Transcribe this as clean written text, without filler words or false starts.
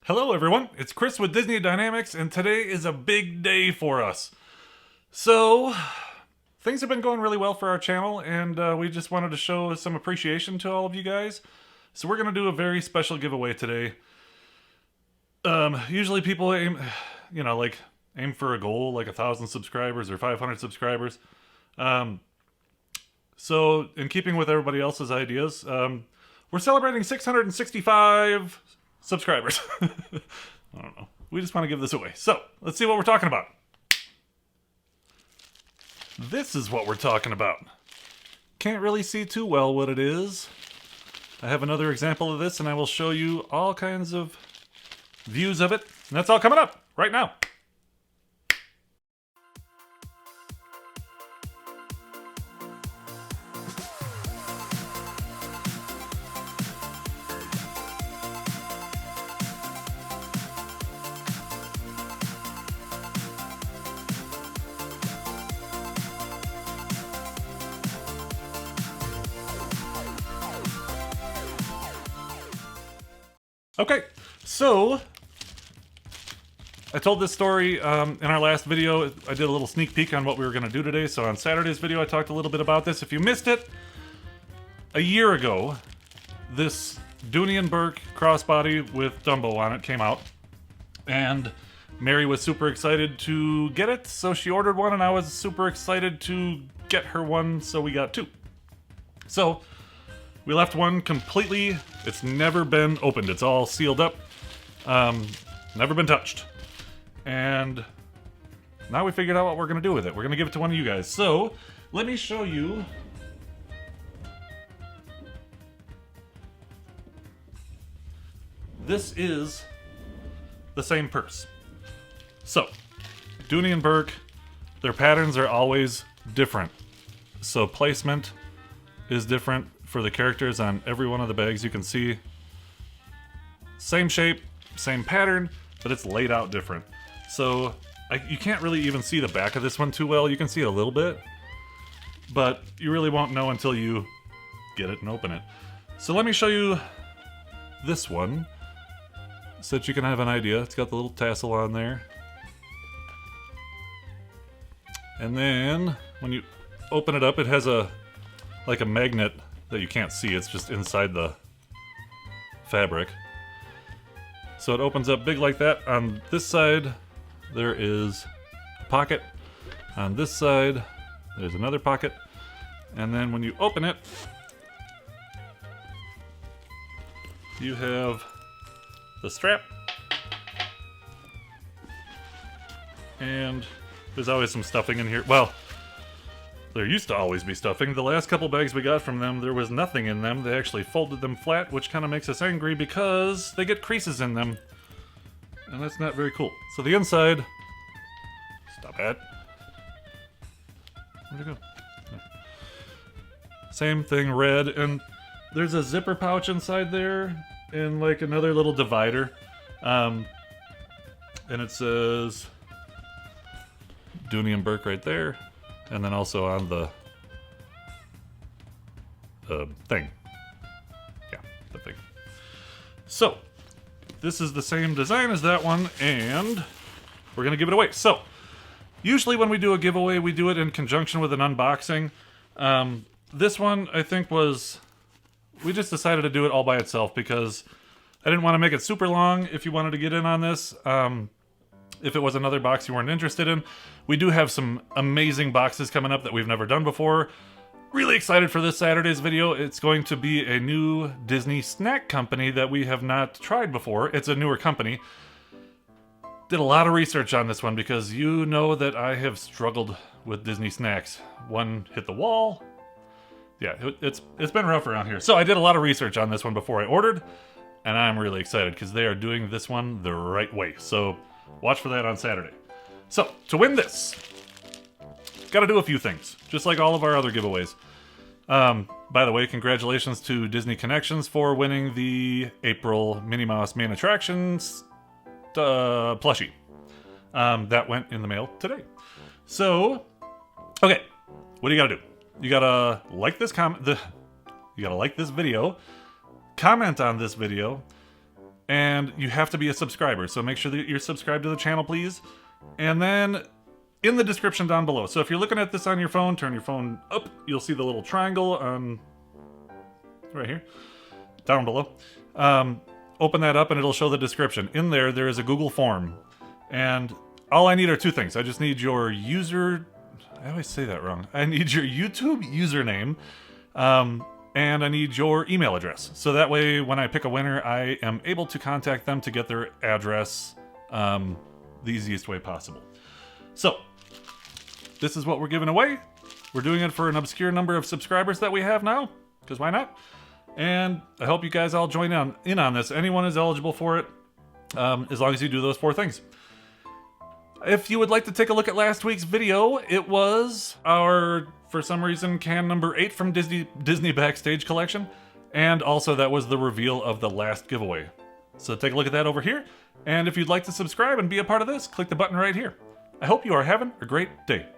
Hello everyone, it's Chris with Disney Dynamicks, and today is a big day for us. So, things have been going really well for our channel, and we just wanted to show some appreciation to all of you guys. So we're going to do a very special giveaway today. Usually people aim for a goal, like 1,000 subscribers or 500 subscribers. So, in keeping with everybody else's ideas, we're celebrating 665 subscribers. I don't know. We just want to give this away. So, let's see what we're talking about. This is what we're talking about. Can't really see too well what it is. I have another example of this, and I will show you all kinds of views of it. And that's all coming up right now. Okay, so I told this story in our last video. I did a little sneak peek on what we were going to do today. So on Saturday's video, I talked a little bit about this. If you missed it, a year ago, this Dooney Bourke crossbody with Dumbo on it came out. And Mary was super excited to get it, so she ordered one, and I was super excited to get her one, so we got two. So we left one completely, it's never been opened. It's all sealed up, never been touched. And now we figured out what we're gonna do with it. We're gonna give it to one of you guys. So, let me show you. This is the same purse. So, Dooney Bourke, their patterns are always different. So placement is different for the characters on every one of the bags. You can see same shape, same pattern, but it's laid out different. So you can't really even see the back of this one too well. You can see it a little bit, but you really won't know until you get it and open it. So let me show you this one so that you can have an idea. It's got the little tassel on there. And then when you open it up, it has like a magnet that you can't see. It's just inside the fabric. So it opens up big like that. On this side, there is a pocket. On this side, there's another pocket. And then when you open it, you have the strap. And there's always some stuffing in here. Well, there used to always be stuffing. The last couple bags we got from them, there was nothing in them. They actually folded them flat, which kind of makes us angry because they get creases in them. And that's not very cool. So the inside... Stop it. Where'd it go? No. Same thing, red. And there's a zipper pouch inside there and like another little divider. And it says Dooney Bourke right there. And then also on the thing. Yeah, the thing. So, this is the same design as that one, and we're going to give it away. So, usually when we do a giveaway, we do it in conjunction with an unboxing. This one, I think, we just decided to do it all by itself because I didn't want to make it super long if you wanted to get in on this. If it was another box you weren't interested in. We do have some amazing boxes coming up that we've never done before. Really excited for this Saturday's video. It's going to be a new Disney snack company that we have not tried before. It's a newer company. Did a lot of research on this one because you know that I have struggled with Disney snacks. One hit the wall. Yeah, it's been rough around here. So I did a lot of research on this one before I ordered, and I'm really excited because they are doing this one the right way. So watch for that on Saturday. So, to win this, gotta do a few things, just like all of our other giveaways. By the way, congratulations to Disney Connections for winning the April Minnie Mouse Main Attractions plushie. That went in the mail today. So, okay, what do you gotta do? You gotta like this video, comment on this video, and you have to be a subscriber. So make sure that you're subscribed to the channel, please. And then in the description down below. So if you're looking at this on your phone, turn your phone up. You'll see the little triangle on right here, down below. Open that up and it'll show the description. In there, there is a Google form. And all I need are two things. I just need your I always say that wrong. I need your YouTube username, and I need your email address. So that way, when I pick a winner, I am able to contact them to get their address the easiest way possible. So, this is what we're giving away. We're doing it for an obscure number of subscribers that we have now, because why not? And I hope you guys all join in on this. Anyone is eligible for it, as long as you do those 4 things. If you would like to take a look at last week's video, it was our, for some reason, can number 8 from Disney Backstage Collection. And also that was the reveal of the last giveaway. So take a look at that over here. And if you'd like to subscribe and be a part of this, click the button right here. I hope you are having a great day.